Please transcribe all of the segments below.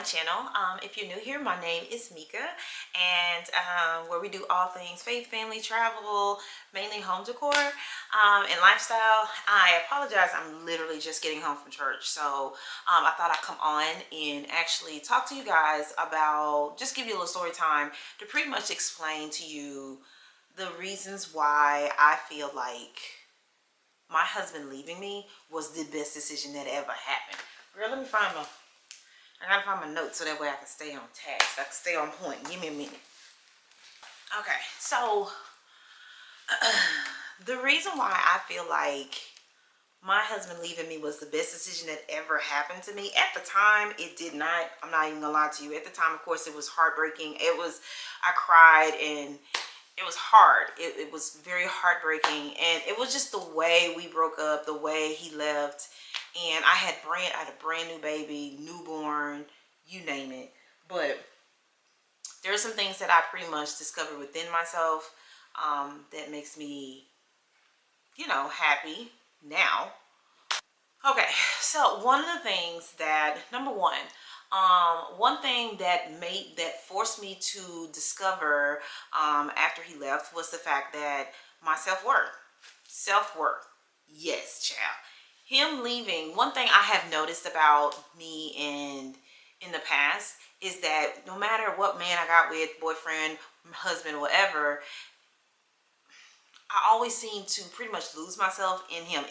channel. If you're new here, my name is Mika, and where we do all things faith, family, travel, mainly home decor, and lifestyle. I apologize, I'm literally just getting home from church, so I thought I'd come on and actually talk to you guys about, just give you a little story time to pretty much explain to you the reasons why I feel like my husband leaving me was the best decision that ever happened. Girl, let me find I gotta find my notes so that way I can stay on task. I can stay on point. Give me a minute. Okay, so the reason why I feel like my husband leaving me was the best decision that ever happened to me. At the time, it did not. I'm not even gonna lie to you. At the time, of course, it was heartbreaking. I cried and it was hard. It was very heartbreaking, and it was just the way we broke up, the way he left. And I had a brand new baby, newborn, you name it. But there are some things that I pretty much discovered within myself that makes me, happy now. Okay, so one of the things that, number one thing that forced me to discover after he left was the fact that my self-worth, yes, child. Him leaving, one thing I have noticed about me and in the past is that no matter what man I got with, boyfriend, husband, whatever, I always seem to pretty much lose myself in him.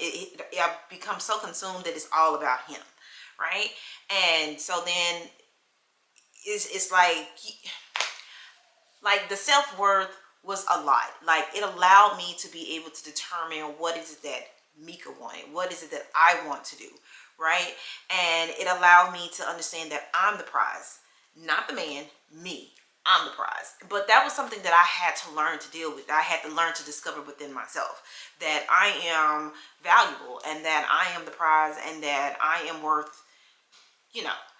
I become so consumed that it's all about him, right? And so then it's like the self-worth was a lot. Like, it allowed me to be able to determine what is it that Mika wanted, what is it that I want to do, right? And it allowed me to understand that I'm the prize, not the man, me. I'm the prize. But that was something that I had to learn to deal with. I had to learn to discover within myself that I am valuable and that I am the prize and that I am worth,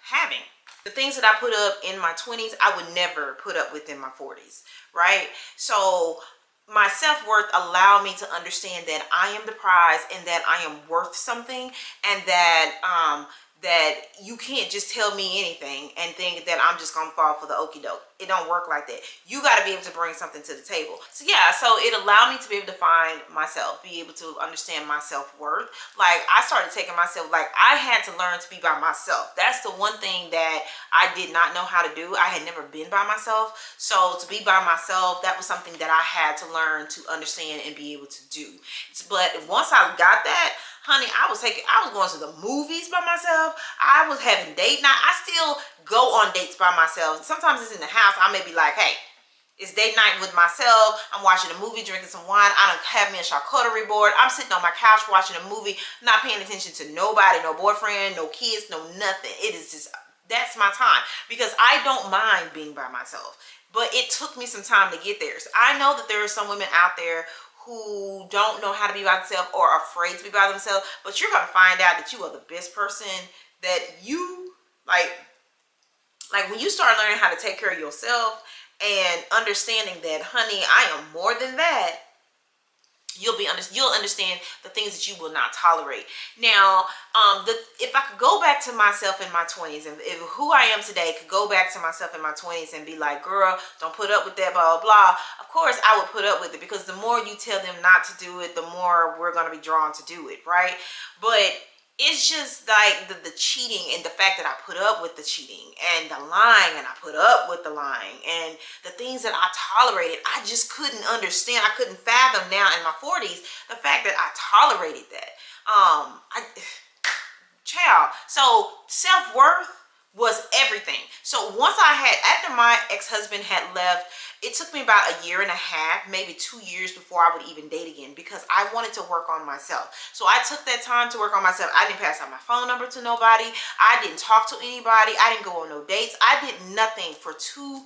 having. The things that I put up in my 20s, I would never put up with in my 40s, right? So my self-worth allowed me to understand that I am the prize and that I am worth something, and that you can't just tell me anything and think that I'm just gonna fall for the okie doke. It don't work like that. You got to be able to bring something to the table. So yeah, so it allowed me to be able to find myself, be able to understand my self-worth. Like, I started taking myself, like, I had to learn to be by myself. That's the one thing that I did not know how to do. I had never been by myself. So to be by myself, that was something that I had to learn to understand and be able to do. But once I got that, honey, I was going to the movies by myself. I was having date night. I still go on dates by myself. Sometimes it's in the house. I may be like, hey, it's date night with myself. I'm watching a movie, drinking some wine. I don't have me a charcuterie board. I'm sitting on my couch watching a movie, not paying attention to nobody, no boyfriend, no kids, no nothing. It is just, that's my time, because I don't mind being by myself. But it took me some time to get there. So I know that there are some women out there who don't know how to be by themselves or are afraid to be by themselves, but you're going to find out that you are the best person that you like when you start learning how to take care of yourself and understanding that, honey, I am more than that. You'll understand the things that you will not tolerate. Now, if I could go back to myself in my 20s, and if who I am today could go back to myself in my 20s and be like, girl, don't put up with that, blah, blah, blah. Of course, I would put up with it, because the more you tell them not to do it, the more we're going to be drawn to do it, right? But it's just like the cheating, and the fact that I put up with the cheating and the lying, and I put up with the lying, and the things that I tolerated, I just couldn't understand. I couldn't fathom now in my 40s the fact that I tolerated that. Child. So self-worth was everything. So after my ex-husband had left, it took me about a year and a half, maybe 2 years before I would even date again, because I wanted to work on myself. So I took that time to work on myself. I didn't pass out my phone number to nobody. I didn't talk to anybody. I didn't go on no dates. I did nothing for 2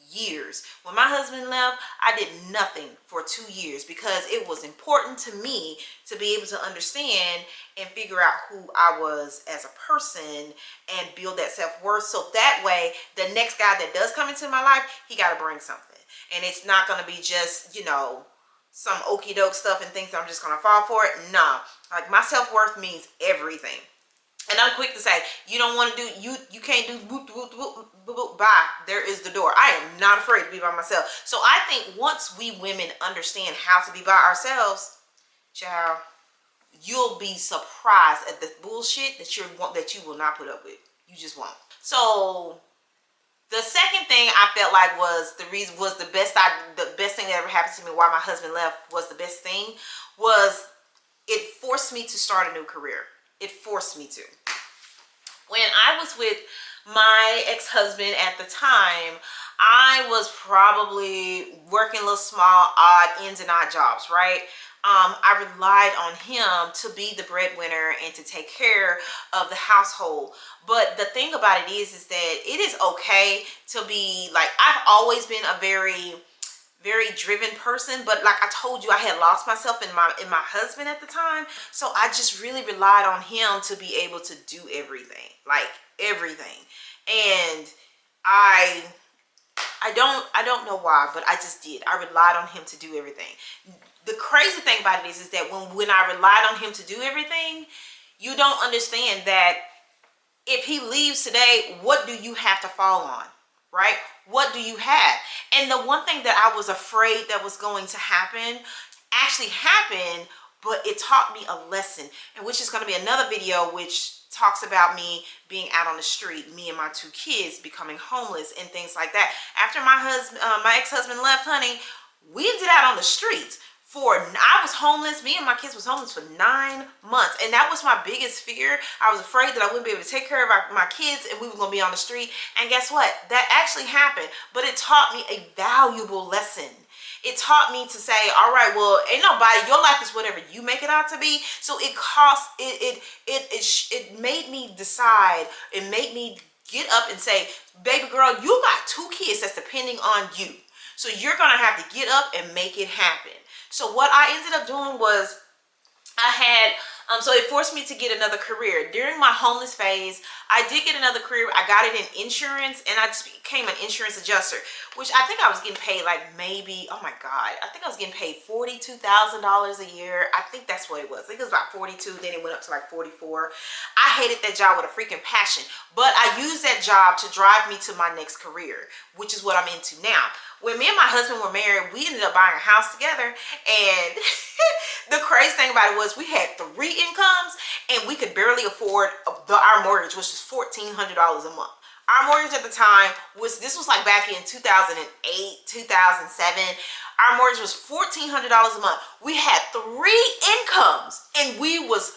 years. When my husband left, I did nothing for 2 years, because it was important to me to be able to understand and figure out who I was as a person and build that self-worth. So that way, the next guy that does come into my life, he got to bring something. And it's not going to be just, some okie doke stuff and things that I'm just going to fall for it. No, like, my self-worth means everything. And I'm quick to say, you don't want to do, you can't do whoop, whoop, whoop, whoop, whoop, bye. There is the door. I am not afraid to be by myself. So I think once we women understand how to be by ourselves, child, you'll be surprised at the bullshit that that you will not put up with. You just won't. So the second thing I felt like was the best thing that ever happened to me while my husband left was the best thing was it forced me to start a new career. It forced me to. When I was with my ex-husband at the time, I was probably working little small, odd, ins and out jobs, right? I relied on him to be the breadwinner and to take care of the household. But the thing about it is that it is okay to be like, I've always been a very driven person, but like I told you, I had lost myself in my husband at the time. So I just really relied on him to be able to do everything, like everything. And I don't know why, but I just did. I relied on him to do everything. The crazy thing about it is that when I relied on him to do everything, you don't understand that if he leaves today, what do you have to fall on, right? What do you have? And the one thing that I was afraid that was going to happen actually happened, but it taught me a lesson, and which is going to be another video which talks about me being out on the street, me and my two kids becoming homeless and things like that. After my ex-husband left, honey, we ended out on the streets. I was homeless, me and my kids was homeless for 9 months. And that was my biggest fear. I was afraid that I wouldn't be able to take care of my kids and we were going to be on the street. And guess what? That actually happened. But it taught me a valuable lesson. It taught me to say, all right, well, ain't nobody, your life is whatever you make it out to be. So it made me decide, it made me get up and say, baby girl, you got 2 kids that's depending on you. So you're going to have to get up and make it happen. So what I ended up doing was so it forced me to get another career. During my homeless phase, I did get another career. I got it in insurance, and I just became an insurance adjuster, which I think I was getting paid like maybe, oh my God, I think I was getting paid $42,000 a year. I think that's what it was. I think it was about 42, then it went up to like 44. I hated that job with a freaking passion, but I used that job to drive me to my next career, which is what I'm into now. When me and my husband were married, we ended up buying a house together, and the crazy thing about it was we had 3 incomes, and we could barely afford our mortgage, which was $1,400 a month. Our mortgage at the time this was like back in 2008, 2007. Our mortgage was $1,400 a month. We had 3 incomes, and we was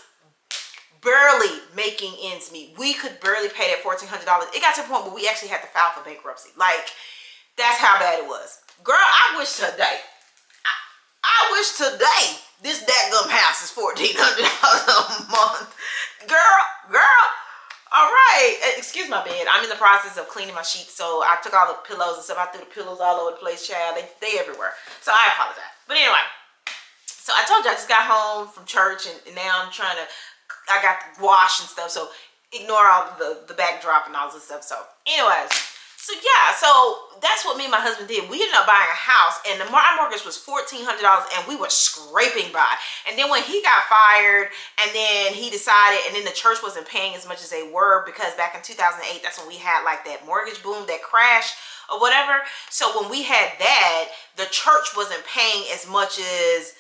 barely making ends meet. We could barely pay that $1,400. It got to the point where we actually had to file for bankruptcy. Like, that's how bad it was. Girl, I wish today this dadgum house is $1,400 a month. Girl, all right. Excuse my bed. I'm in the process of cleaning my sheets, so I took all the pillows and stuff. I threw the pillows all over the place, child. They everywhere. So I apologize. But anyway, so I told you I just got home from church, and now I got the wash and stuff, so ignore all the backdrop and all this stuff. So anyways, so yeah, so that's what me and my husband did. We ended up buying a house, and our mortgage was $1,400, and we were scraping by. And then when he got fired, and then he decided, and then the church wasn't paying as much as they were, because back in 2008, that's when we had like that mortgage boom, that crash or whatever. So when we had that, the church wasn't paying as much as,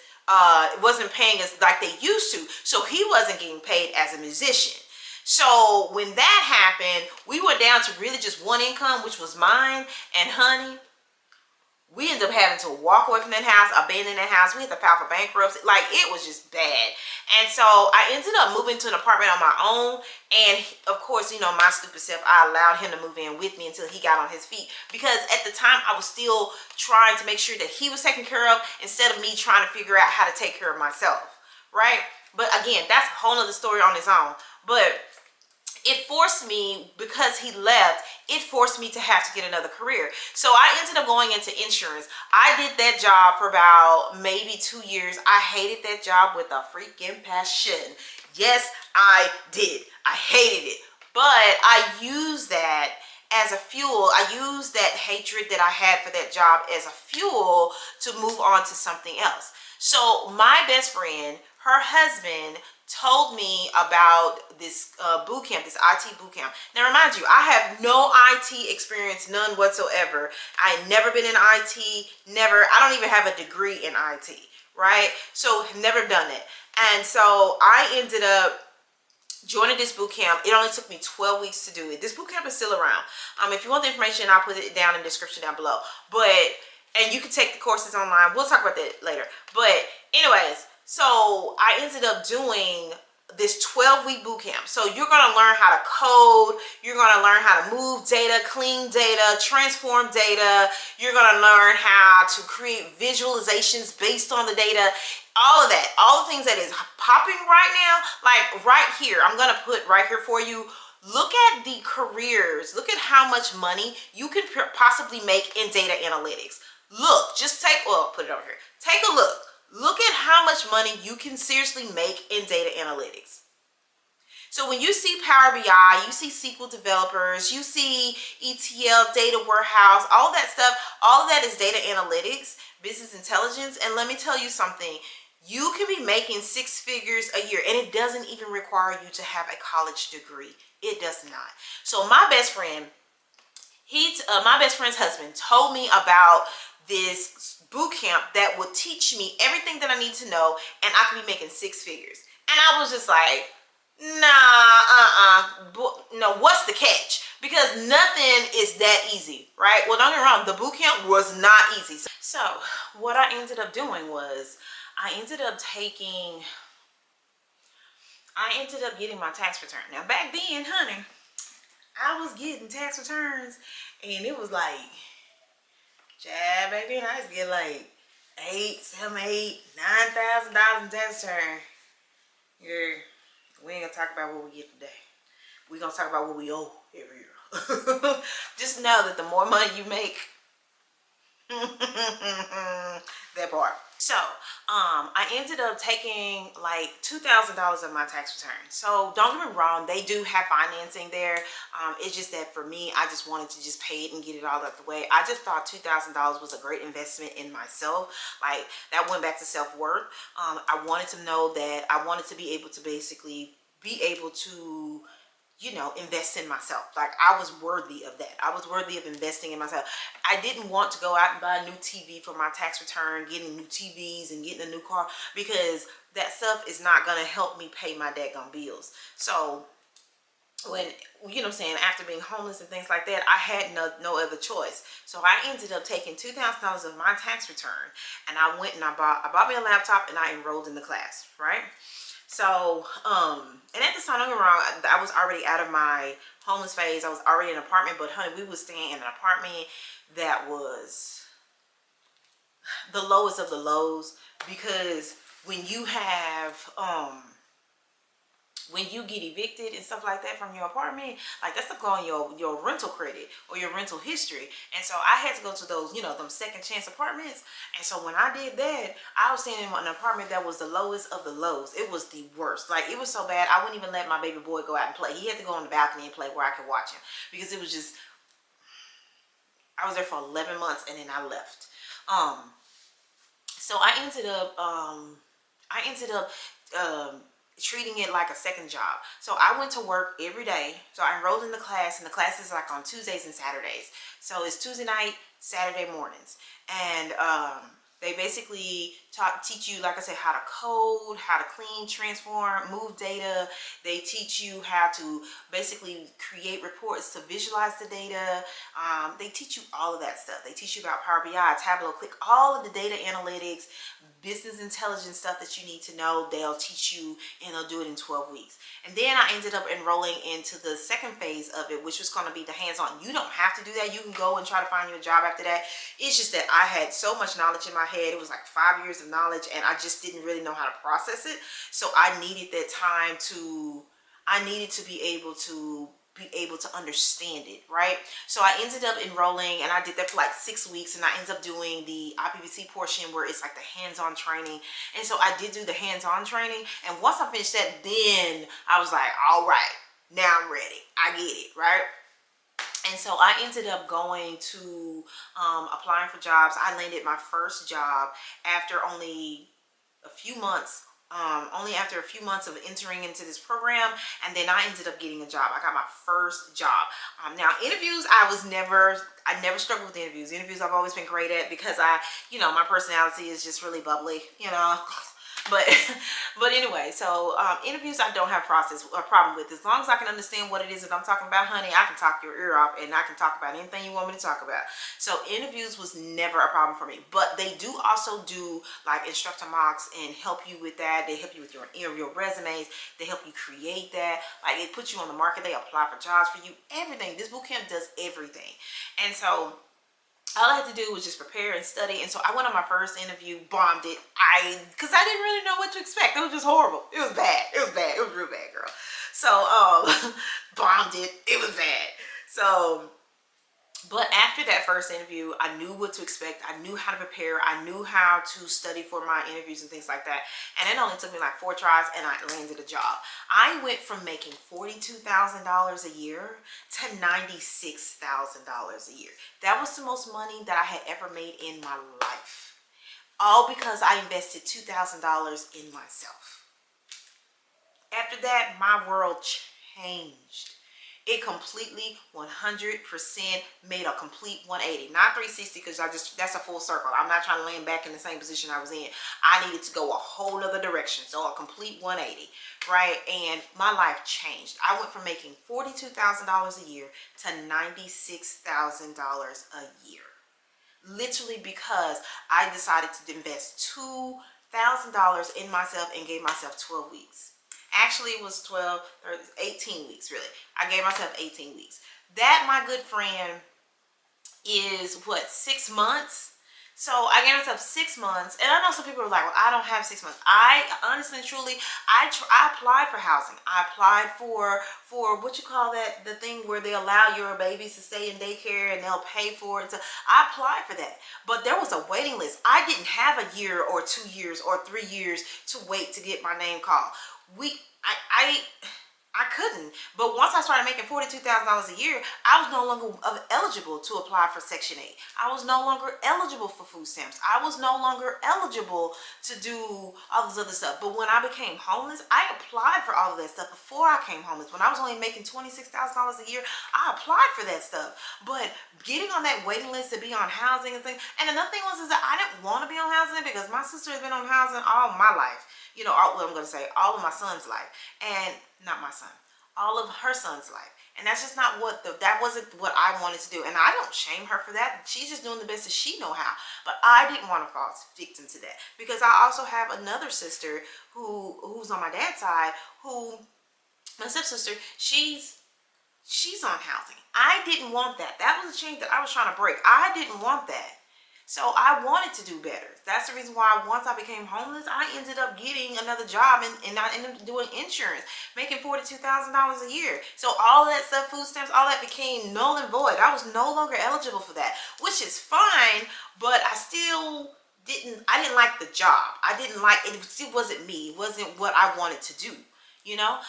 it wasn't paying as like they used to. So he wasn't getting paid as a musician. So when that happened, we went down to really just 1 income, which was mine. And honey, we ended up having to walk away from that house, abandon that house. We had to file for bankruptcy. Like, it was just bad. And so I ended up moving to an apartment on my own. And of course, you know, my stupid self, I allowed him to move in with me until he got on his feet. Because at the time, I was still trying to make sure that he was taken care of, instead of me trying to figure out how to take care of myself, right? But again, that's a whole nother story on its own. But it forced me, because he left, it forced me to have to get another career. So I ended up going into insurance. I did that job for about maybe 2 years. I hated that job with a freaking passion. Yes, I did. I hated it. But I used that as a fuel. I used that hatred that I had for that job as a fuel to move on to something else. So my best friend her husband told me about this boot camp, this IT boot camp. Now, remind you, I have no IT experience, none whatsoever. I had never been in IT, never. I don't even have a degree in IT, right? So, never done it. And so I ended up joining this boot camp. It only took me 12 weeks to do it. This boot camp is still around. If you want the information, I'll put it down in the description down below. And you can take the courses online. We'll talk about that later. But anyways, so I ended up doing this 12-week boot camp. So you're going to learn how to code. You're going to learn how to move data, clean data, transform data. You're going to learn how to create visualizations based on the data. All of that, all the things that is popping right now, like right here, I'm going to put right here for you. Look at the careers. Look at how much money you could possibly make in data analytics. Look, just take, well, put it over here. Take a look. Look at how much money you can seriously make in data analytics. So when you see Power BI, you see SQL developers, you see ETL, data warehouse, all that stuff, all of that is data analytics, business intelligence. And let me tell you something, you can be making 6 figures a year, and it doesn't even require you to have a college degree. It does not. So my best friend, my best friend's husband told me about this boot camp that would teach me everything that I need to know, and I could be making 6 figures. And I was just like, nah, no, what's the catch? Because nothing is that easy, right? Well, don't get me wrong, the boot camp was not easy. So what I ended up doing was I ended up getting my tax return. Now back then, honey, I was getting tax returns, and it was like, child, back then I used to get like $9,000 in tax return. Yeah, we ain't gonna talk about what we get today. We gonna talk about what we owe every year. Just know that the more money you make, that part. So I ended up taking like $2,000 of my tax return. So don't get me wrong, they do have financing there. It's just that for me, I just wanted to just pay it and get it all out the way. I just thought $2,000 was a great investment in myself. Like, that went back to self-worth. I wanted to know that I wanted to be able to basically be able to, you know, invest in myself. Like, I was worthy of that. I was worthy of investing in myself. I didn't want to go out and buy a new TV for my tax return, getting new TVs and getting a new car, because that stuff is not going to help me pay my daggone bills. So when, you know what I'm saying, after being homeless and things like that, I had no other choice. So I ended up taking $2,000 of my tax return, and I went and I bought me a laptop, and I enrolled in the class, right? So, and at the time, don't get me wrong, I was already out of my homeless phase. I was already in an apartment, but honey, we was staying in an apartment that was the lowest of the lows, because when you have, when you get evicted and stuff like that from your apartment, like, that's stuff go on your rental credit or your rental history. And so I had to go to those, you know, them second chance apartments. And so when I did that, I was staying in an apartment that was the lowest of the lows. It was the worst. Like, it was so bad, I wouldn't even let my baby boy go out and play. He had to go on the balcony and play where I could watch him, because it was just, I was there for 11 months and then I left. So I ended up treating it like a second job. So I went to work every day. So I enrolled in the class, and the class is like on Tuesdays and Saturdays. So it's Tuesday night, Saturday mornings. And they basically teach you, like I said, how to code, how to clean, transform, move data. They teach you how to basically create reports to visualize the data. They teach you all of that stuff. They teach you about Power BI, Tableau, Click, all of the data analytics, business intelligence stuff that you need to know. They'll teach you, and they'll do it in 12 weeks. And then I ended up enrolling into the second phase of it, which was going to be the hands-on. You don't have to do that. You can go and try to find you a job after that. It's just that I had so much knowledge in my head. It was like 5 years of knowledge, and I just didn't really know how to process it. So I needed that time I needed to be able to understand it, right? So I ended up enrolling, and I did that for like 6 weeks, and I ended up doing the IPVC portion where it's like the hands-on training. And so I did do the hands-on training, and once I finished that, then I was like, all right, now I'm ready. I get it, right? And so I ended up going to applying for jobs. I landed my first job after only a few months only after a few months of entering into this program, and then I ended up getting a job. I got my first job. Now interviews, I never struggled with interviews. Interviews I've always been great at because my personality is just really bubbly, But but anyway, so interviews I don't have a problem with. As long as I can understand what it is that I'm talking about, honey, I can talk your ear off and I can talk about anything you want me to talk about. So interviews was never a problem for me. But they do also do like instructor mocks and help you with that. They help you with your resumes. They help you create that. Like they put you on the market. They apply for jobs for you. Everything. This bootcamp does everything. And so all I had to do was just prepare and study. And so I went on my first interview, bombed it. Because I didn't really know what to expect. It was just horrible. It was bad. It was bad. It was real bad, girl. So, bombed it. It was bad. So, but after that first interview, I knew what to expect. I knew how to prepare. I knew how to study for my interviews and things like that. And it only took me like 4 tries and I landed a job. I went from making $42,000 a year to $96,000 a year. That was the most money that I had ever made in my life. All because I invested $2,000 in myself. After that, my world changed. It completely 100% made a complete 180, not 360, because that's a full circle. I'm not trying to land back in the same position I was in. I needed to go a whole other direction. So a complete 180, right? And my life changed. I went from making $42,000 a year to $96,000 a year. Literally because I decided to invest $2,000 in myself and gave myself 12 weeks. Actually, it was 18 weeks, really. I gave myself 18 weeks. That, my good friend, is what, 6 months? So I gave myself 6 months, and I know some people are like, well, I don't have 6 months. I honestly and truly, I applied for housing. I applied for what you call that, the thing where they allow your babies to stay in daycare and they'll pay for it. So I applied for that, but there was a waiting list. I didn't have a year or 2 years or 3 years to wait to get my name called. I couldn't. But once I started making $42,000 a year, I was no longer eligible to apply for Section 8. I was no longer eligible for food stamps. I was no longer eligible to do all this other stuff. But when I became homeless, I applied for all of that stuff before I became homeless. When I was only making $26,000 a year, I applied for that stuff. But getting on that waiting list to be on housing and things. And another thing was that I didn't want to be on housing because my sister has been on housing all my life. All of my son's life, and not my son, all of her son's life. And that's just not that wasn't what I wanted to do. And I don't shame her for that. She's just doing the best that she know how. But I didn't want to fall victim to that because I also have another sister who's on my dad's side, my stepsister, she's on housing. I didn't want that. That was a chain that I was trying to break. I didn't want that. So I wanted to do better. That's the reason why once I became homeless, I ended up getting another job and I ended up doing insurance, making $42,000 a year. So all of that stuff, food stamps, all that became null and void. I was no longer eligible for that, which is fine, but I didn't like the job. I didn't like it. It still wasn't me. It wasn't what I wanted to do.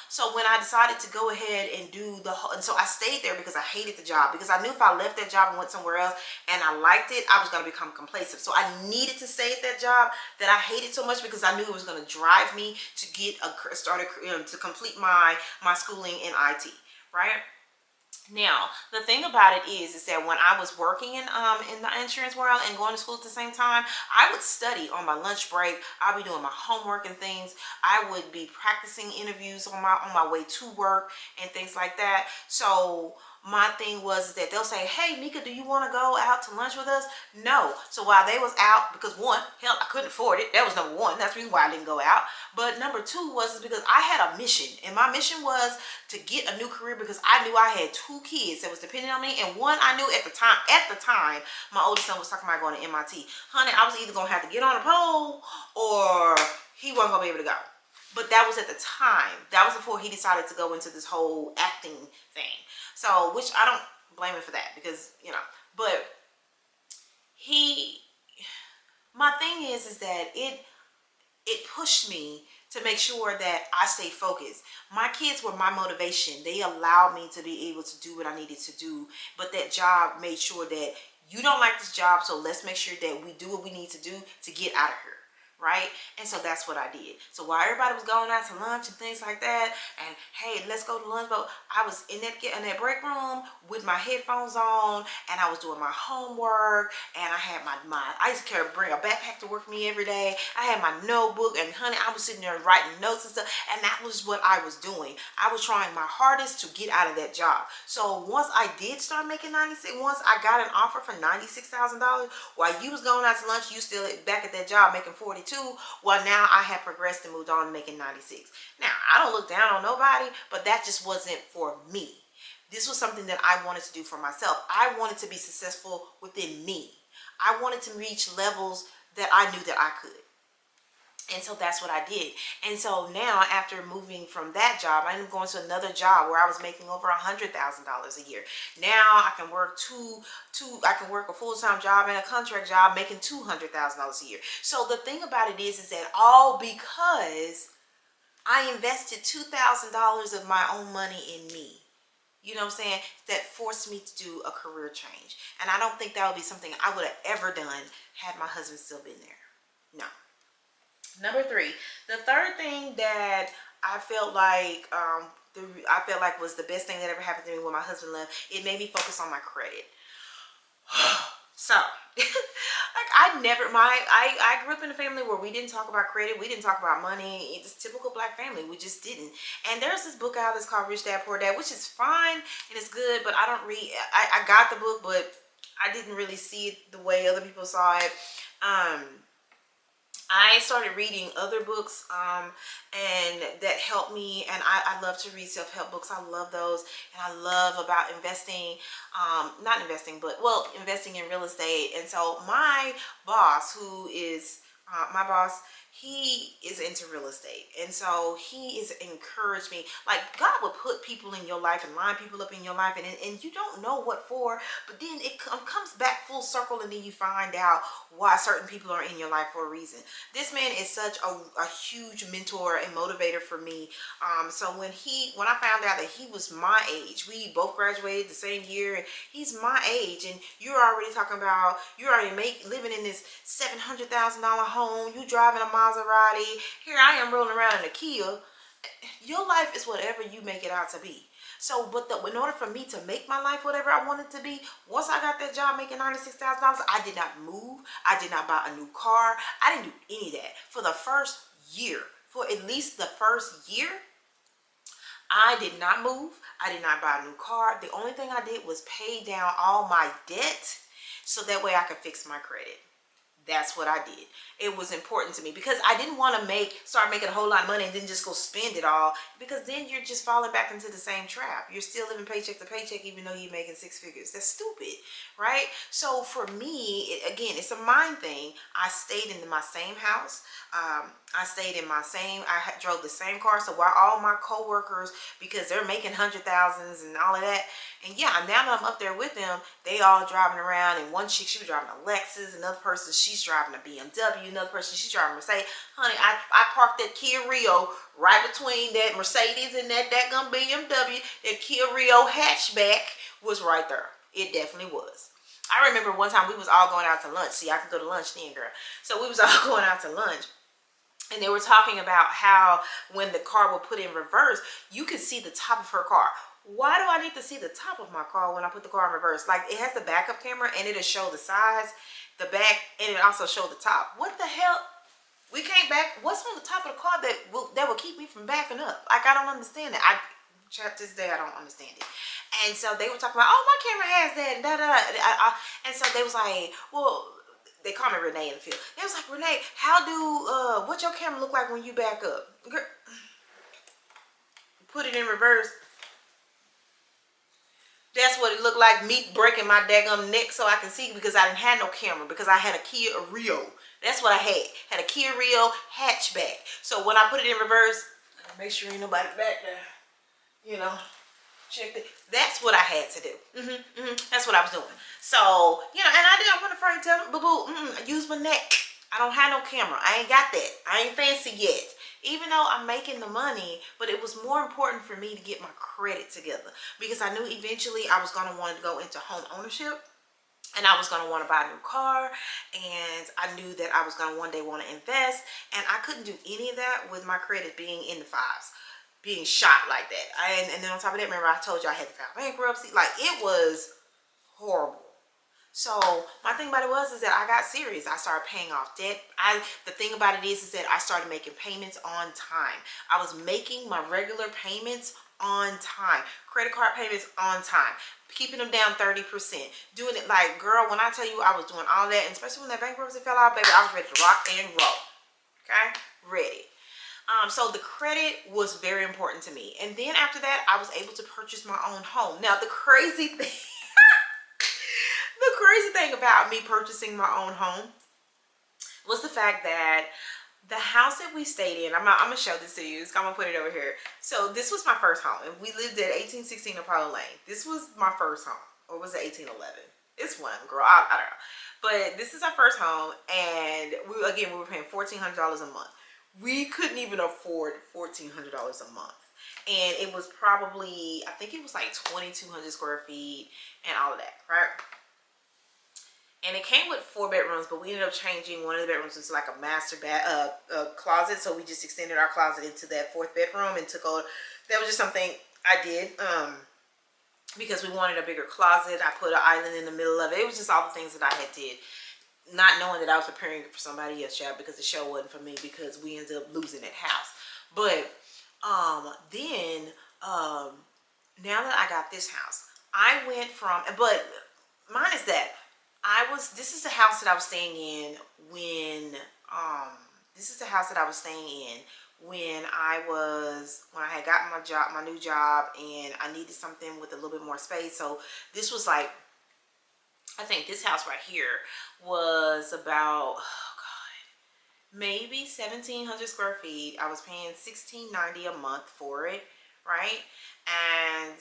So when I decided to go ahead and and so I stayed there because I hated the job, because I knew if I left that job and went somewhere else and I liked it, I was going to become complacent. So I needed to stay at that job that I hated so much because I knew it was going to drive me to to complete my schooling in IT, right? Now, the thing about it is that when I was working in the insurance world and going to school at the same time, I would study on my lunch break. I'd be doing my homework and things. I would be practicing interviews on my way to work and things like that. So my thing was that they'll say, hey, Mika, do you want to go out to lunch with us? No. So while they was out, because one, hell, I couldn't afford it. That was number one. That's the reason why I didn't go out. But number two was because I had a mission. And my mission was to get a new career because I knew I had 2 kids that was depending on me. And one, I knew at the time, my oldest son was talking about going to MIT. Honey, I was either going to have to get on a pole or he wasn't going to be able to go. But that was at the time. That was before he decided to go into this whole acting thing. So, which I don't blame him for that because, but my thing is that it pushed me to make sure that I stay focused. My kids were my motivation. They allowed me to be able to do what I needed to do. But that job made sure that you don't like this job, so let's make sure that we do what we need to do to get out of here. right? And so that's what I did. So while everybody was going out to lunch and things like that, and hey, let's go to lunch, but I was in that break room with my headphones on, and I was doing my homework, and I had I used to bring a backpack to work with me every day. I had my notebook, and honey, I was sitting there writing notes and stuff, and that was what I was doing. I was trying my hardest to get out of that job. So once I did start making 96, once I got an offer for $96,000, while you was going out to lunch, you still back at that job making 42. Well, now I have progressed and moved on to making 96. Now, I don't look down on nobody, but that just wasn't for me. This was something that I wanted to do for myself. I wanted to be successful within me. I wanted to reach levels that I knew that I could. And so that's what I did. And so now, after moving from that job, I ended up going to another job where I was making over $100,000 a year. Now I can work I can work a full-time job and a contract job making $200,000 a year. So the thing about it is that all because I invested $2,000 of my own money in me. You know what I'm saying? That forced me to do a career change. And I don't think that would be something I would have ever done had my husband still been there. No. Number 3, the third thing that I felt like was the best thing that ever happened to me when my husband left, it made me focus on my credit. So, like I grew up in a family where we didn't talk about credit, we didn't talk about money. It's a typical black family. We just didn't. And there's this book out that's called Rich Dad Poor Dad, which is fine and it's good, but I don't read. I got the book, but I didn't really see it the way other people saw it. I started reading other books and that helped me, and I love to read self-help books. I love those, and I love about investing, not investing, but well, investing in real estate. And so my boss, who is my boss, he is into real estate, and so he is encouraged me. Like, God will put people in your life and line people up in your life, and you don't know what for, but then it comes back full circle, and then you find out why certain people are in your life for a reason. This man is such a huge mentor and motivator for me. So when I found out that he was my age, we both graduated the same year, and he's my age, and you're already living in this $700,000 home, you driving a Maserati, here I am rolling around in a Kia. Your life is whatever you make it out to be. So, in order for me to make my life whatever I want it to be, once I got that job making $96,000, I did not move. I did not buy a new car. I didn't do any of that. For at least the first year, I did not move. I did not buy a new car. The only thing I did was pay down all my debt so that way I could fix my credit. That's what I did. It was important to me because I didn't want to start making a whole lot of money and then just go spend it all, because then you're just falling back into the same trap. You're still living paycheck to paycheck even though you're making 6 figures. That's stupid, right? So for me, it's a mind thing. I stayed in my same house. I drove the same car. So while all my coworkers, because they're making $100,000s and all of that, and yeah, now that I'm up there with them, they all driving around. And one chick, she was driving a Lexus. Another person, she's driving a BMW. Another person, she's driving a Mercedes. Honey, I parked that Kia Rio right between that Mercedes and that daggum BMW. That Kia Rio hatchback was right there. It definitely was. I remember one time we was all going out to lunch. See, I can go to lunch then, girl. So we was all going out to lunch. And they were talking about how when the car will put in reverse, you could see the top of her car. Why do I need to see the top of my car when I put the car in reverse? Like, it has the backup camera and it'll show the sides, the back, and it also show the top. What the hell? We can't back. What's on the top of the car that will keep me from backing up? Like, I don't understand that. To this day, I don't understand it. And so they were talking about, oh, my camera has that, and da-da-da. And so they was like, well, they call me Renee in the field. They was like, Renee, what's your camera look like when you back up? Girl, put it in reverse. That's what it looked like, me breaking my daggum neck so I can see, because I didn't have no camera, because I had a Kia Rio. That's what I had a Kia Rio hatchback. So when I put it in reverse, make sure ain't nobody back there. You know, check it. That's what I had to do. That's what I was doing. So, you know, and I wasn't afraid to tell them, boo-boo, use my neck. I don't have no camera. I ain't got that. I ain't fancy yet. Even though I'm making the money, but it was more important for me to get my credit together, because I knew eventually I was going to want to go into home ownership. and I was going to want to buy a new car, and I knew that I was going to one day want to invest, and I couldn't do any of that with my credit being in the fives, being shot like that. And then on top of that, remember I told you I had to file bankruptcy. Like, it was horrible. So my thing about it was is that I got serious. I started paying off debt. The thing about it is that I started making payments on time. I was making my regular payments on time, credit card payments on time, keeping them down 30%, doing it like, girl, when I tell you I was doing all that, and especially when that bankruptcy fell out, baby, I was ready to rock and roll. Okay, ready. So the credit was very important to me. And then after that, I was able to purchase my own home. Now the crazy thing the crazy thing about me purchasing my own home was the fact that the house that we stayed in, I'm gonna show this to you. I'm gonna put it over here. So this was my first home, and we lived at 1816 Apollo Lane. This was my first home, or was it 1811? It's one, girl. I don't know. But this is our first home, and we were paying $1,400 a month. We couldn't even afford $1,400 a month. And it was probably, I think it was like 2,200 square feet and all of that, right? And it came with 4 bedrooms, but we ended up changing one of the bedrooms into like a master closet. So we just extended our closet into that 4th bedroom and took over. That was just something I did because we wanted a bigger closet. I put an island in the middle of it. It was just all the things that I had did, not knowing that I was preparing for somebody else, child, because the show wasn't for me, because we ended up losing that house. But then now that I got this house, I went from, but mine is that this is the house that I was staying in when, this is the house that I was staying in when I had gotten my new job, and I needed something with a little bit more space. So this was like, I think this house right here was about, oh God, maybe 1,700 square feet. I was paying $1,690 a month for it, right? And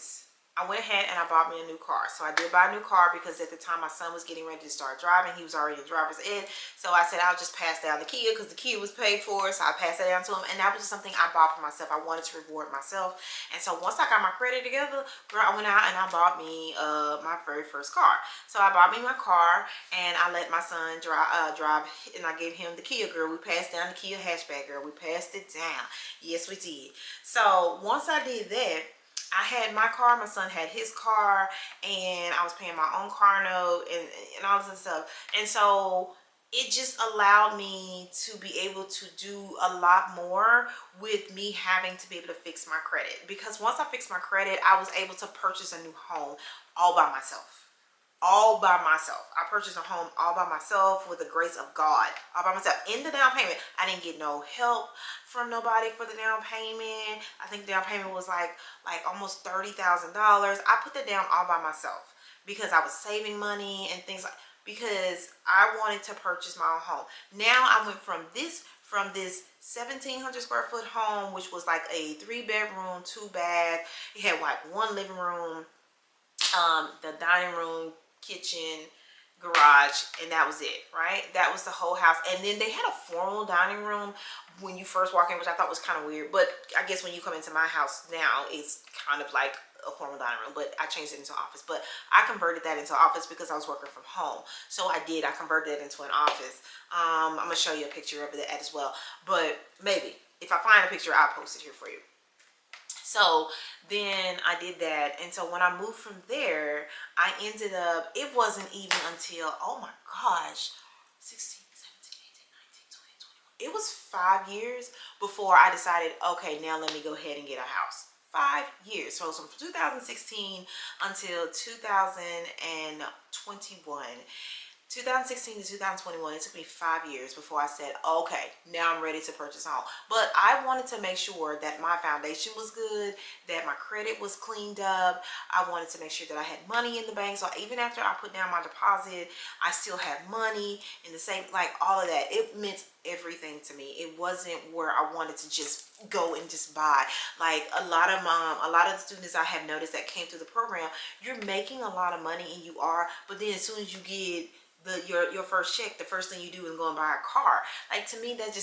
I went ahead and I bought me a new car. So I did buy a new car because at the time my son was getting ready to start driving. He was already in driver's ed. So I said I'll just pass down the Kia because the Kia was paid for. So I passed that down to him. And that was just something I bought for myself. I wanted to reward myself. And so once I got my credit together, girl, I went out and I bought me my very first car. So I bought me my car, and I let my son drive, and I gave him the Kia, girl. We passed down the Kia hatchback, girl. We passed it down. Yes, we did. So once I did that, I had my car, my son had his car, and I was paying my own car note and all this stuff. And so it just allowed me to be able to do a lot more with me having to be able to fix my credit. Because once I fixed my credit, I was able to purchase a new home all by myself. All by myself. I purchased a home all by myself with the grace of God. All by myself. In the down payment, I didn't get no help from nobody for the down payment. I think the down payment was like almost $30,000. I put that down all by myself because I was saving money and things like, because I wanted to purchase my own home. Now I went from this 1,700 square foot home, which was like a 3-bedroom, 2-bath. It had like 1 living room, the dining room, kitchen, garage, and that was it, right? That was the whole house. And then they had a formal dining room when you first walk in, which I thought was kind of weird, but I guess when you come into my house now, it's kind of like a formal dining room, but I changed it into an office. But I converted that into an office because I was working from home. So I converted it into an office. I'm gonna show you a picture of it as well, but maybe if I find a picture, I'll post it here for you. So then I did that, and so when I moved from there, I ended up, it wasn't even until, oh my gosh, 16, 17, 18, 19, 20, 21. It was 5 years before I decided, okay, now let me go ahead and get a house. 5 years. So from 2016 until 2021. 2016 to 2021, it took me 5 years before I said, okay, now I'm ready to purchase a home. But I wanted to make sure that my foundation was good, that my credit was cleaned up. I wanted to make sure that I had money in the bank. So even after I put down my deposit, I still had money in the same, like all of that. It meant everything to me. It wasn't where I wanted to just go and just buy. Like a lot of the students I have noticed that came through the program, you're making a lot of money, and you are, but then as soon as you get your first check, the first thing you do is go and buy a car. Like, to me, that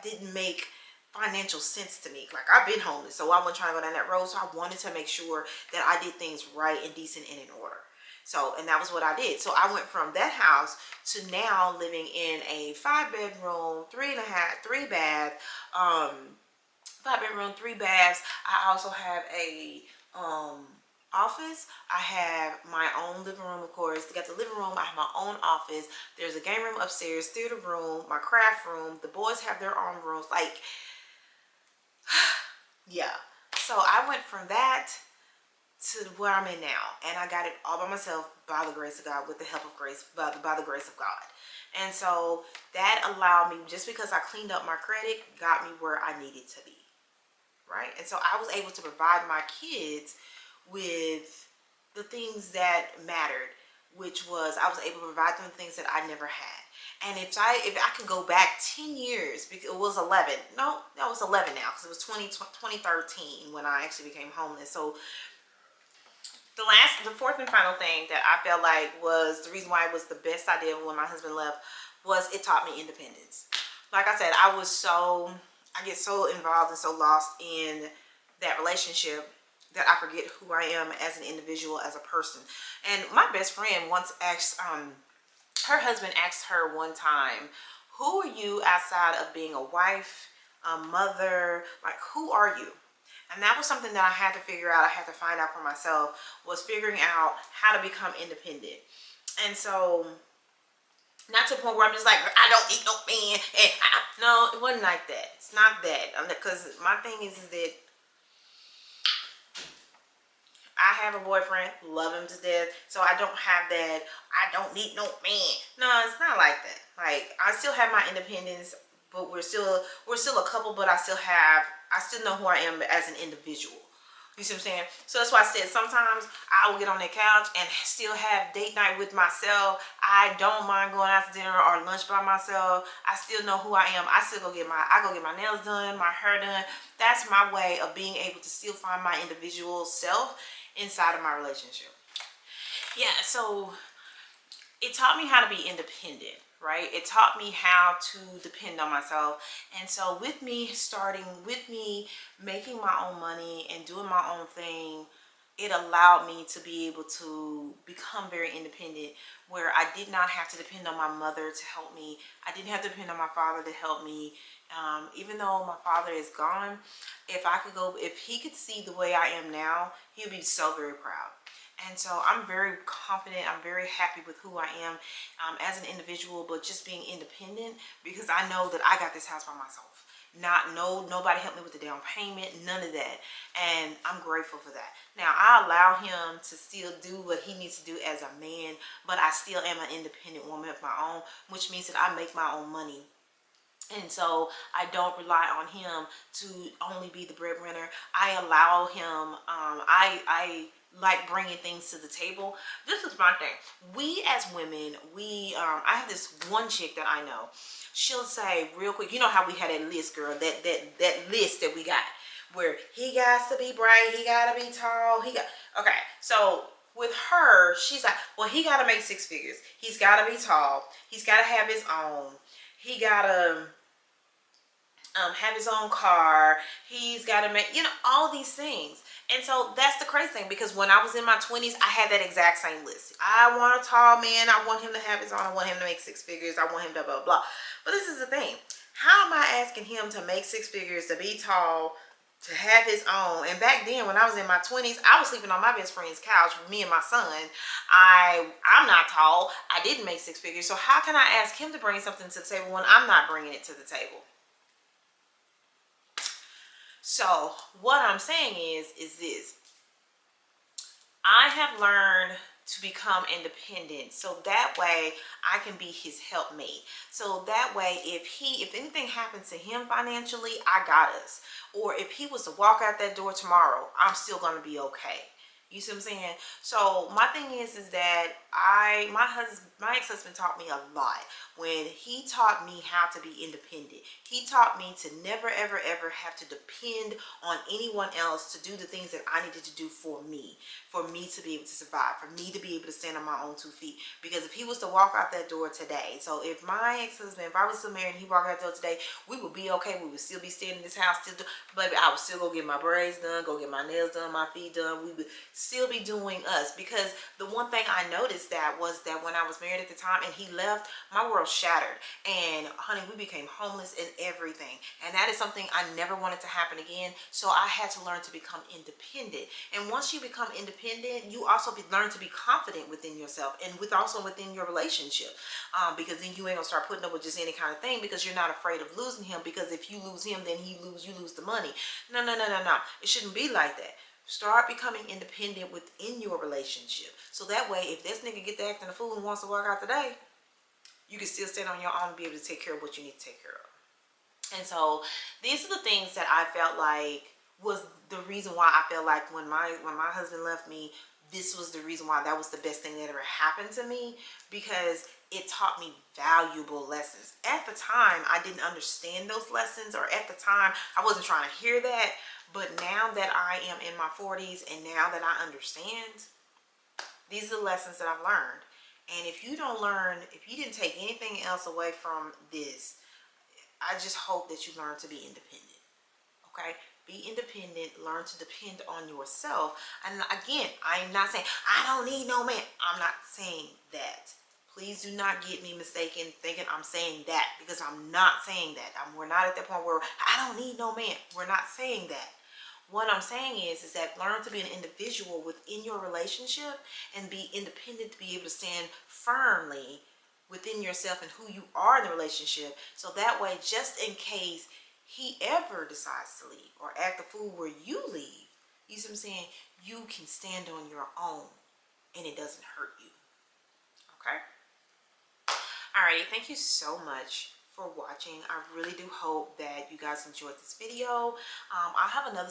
didn't make financial sense to me. Like, I've been homeless, so I wasn't trying to go down that road. So I wanted to make sure that I did things right and decent and in order. So, and that was what I did. So I went from that house to now living in a 5 bedroom, 3 bath, 5 bedroom, 3 baths. I also have a office. I have my own living room, of course. Got the living room. I have my own office. There's a game room upstairs, theater room, my craft room. The boys have their own rooms. Like, yeah. So I went from that to where I'm in now, and I got it all by myself, by the grace of God, with the help of grace, by the grace of God. And so that allowed me, just because I cleaned up my credit, got me where I needed to be, right? And so I was able to provide my kids with the things that mattered, which was I was able to provide them things that I never had. And if I could go back 10 years, because it was 11, no, that was 11 now, because it was 2013 when I actually became homeless. So the fourth and final thing that I felt like was the reason why it was the best idea when my husband left was it taught me independence. Like I said, I get so involved and so lost in that relationship that I forget who I am as an individual, as a person. And my best friend once asked, her husband asked her one time, who are you outside of being a wife, a mother? Like, who are you? And that was something that I had to figure out. I had to find out for myself, was figuring out how to become independent. And so, not to the point where I'm just like, I don't need no man. And no, it wasn't like that. It's not that. Because my thing is that I have a boyfriend, love him to death, so I don't have that, I don't need no man. No, it's not like that. Like, I still have my independence, but we're still a couple, but I still know who I am as an individual. You see what I'm saying? So that's why I said sometimes I will get on that couch and still have date night with myself. I don't mind going out to dinner or lunch by myself. I still know who I am. I go get my nails done, my hair done. That's my way of being able to still find my individual self inside of my relationship. Yeah, so it taught me how to be independent, right? It taught me how to depend on myself. And so with me making my own money and doing my own thing, it allowed me to be able to become very independent, where I did not have to depend on my mother to help me. I didn't have to depend on my father to help me. Even though my father is gone, if he could see the way I am now, he would be so very proud. And so I'm very confident. I'm very happy with who I am as an individual, but just being independent, because I know that I got this house by myself. Nobody helped me with the down payment, none of that. And I'm grateful for that. Now, I allow him to still do what he needs to do as a man, but I still am an independent woman of my own, which means that I make my own money. And so I don't rely on him to only be the breadwinner. I allow him, I like bringing things to the table. This is my thing. We as women, I have this one chick that I know. She'll say real quick, you know how we had that list, girl, that list that we got, where he got to be bright, he got to be tall, okay. So with her, she's like, well, he got to make 6 figures. He's got to be tall. He's got to have his own. He got to have his own car. He's got to make, all these things. And so that's the crazy thing, because when I was in my 20s, I had that exact same list. I want a tall man. I want him to have his own. I want him to make 6 figures. I want him to blah, blah, blah. But this is the thing. How am I asking him to make 6 figures, to be tall, to have his own? And back then, when I was in my 20s, I was sleeping on my best friend's couch with me and my son. I'm not tall. I didn't make 6 figures. So how can I ask him to bring something to the table when I'm not bringing it to the table? So what I'm saying is this. I have learned to become independent, so that way I can be his helpmate. So that way, if anything happens to him financially, I got us. Or if he was to walk out that door tomorrow, I'm still gonna be okay. You see what I'm saying? So my thing is that my ex-husband taught me a lot when he taught me how to be independent. He taught me to never, ever, ever have to depend on anyone else to do the things that I needed to do for me to be able to survive, for me to be able to stand on my own 2 feet. Because if he was to walk out that door today, so if my ex-husband, if I was still married and he walked out that door today, we would be okay. We would still be staying in this house, baby, I would still go get my braids done, go get my nails done, my feet done. We would still be doing us. Because the one thing I noticed that was that when I was married at the time and he left, my world shattered. And honey, we became homeless and everything. And that is something I never wanted to happen again. So I had to learn to become independent. And once you become independent, you also learn to be confident within yourself and also within your relationship. Because then you ain't gonna start putting up with just any kind of thing, because you're not afraid of losing him. Because if you lose him, then you lose the money. No, no, no, no, no. It shouldn't be like that. Start becoming independent within your relationship. So that way, if this nigga get to acting a fool and wants to walk out today, you can still stand on your own and be able to take care of what you need to take care of. And so these are the things that I felt like was the reason why I felt like when my husband left me, this was the reason why that was the best thing that ever happened to me, because it taught me valuable lessons. At the time, I didn't understand those lessons, or at the time, I wasn't trying to hear that. But now that I am in my 40s and now that I understand, these are the lessons that I've learned. And if you don't learn, if you didn't take anything else away from this, I just hope that you learn to be independent. Okay? Be independent, learn to depend on yourself. And again, I'm not saying I don't need no man. I'm not saying that. Please do not get me mistaken thinking I'm saying that, because I'm not saying that. We're not at that point where I don't need no man. We're not saying that. What I'm saying is that learn to be an individual within your relationship and be independent, to be able to stand firmly within yourself and who you are in the relationship. So that way, just in case he ever decides to leave or act a fool where you leave, you see what I'm saying? You can stand on your own and it doesn't hurt you. Okay? Alrighty, thank you so much for watching. I really do hope that you guys enjoyed this video. I'll have another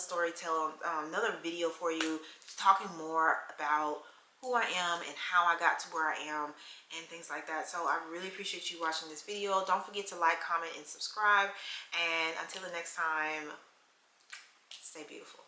another video for you, talking more about who I am and how I got to where I am and things like that. So I really appreciate you watching this video. Don't forget to like, comment, and subscribe. And until the next time, stay beautiful.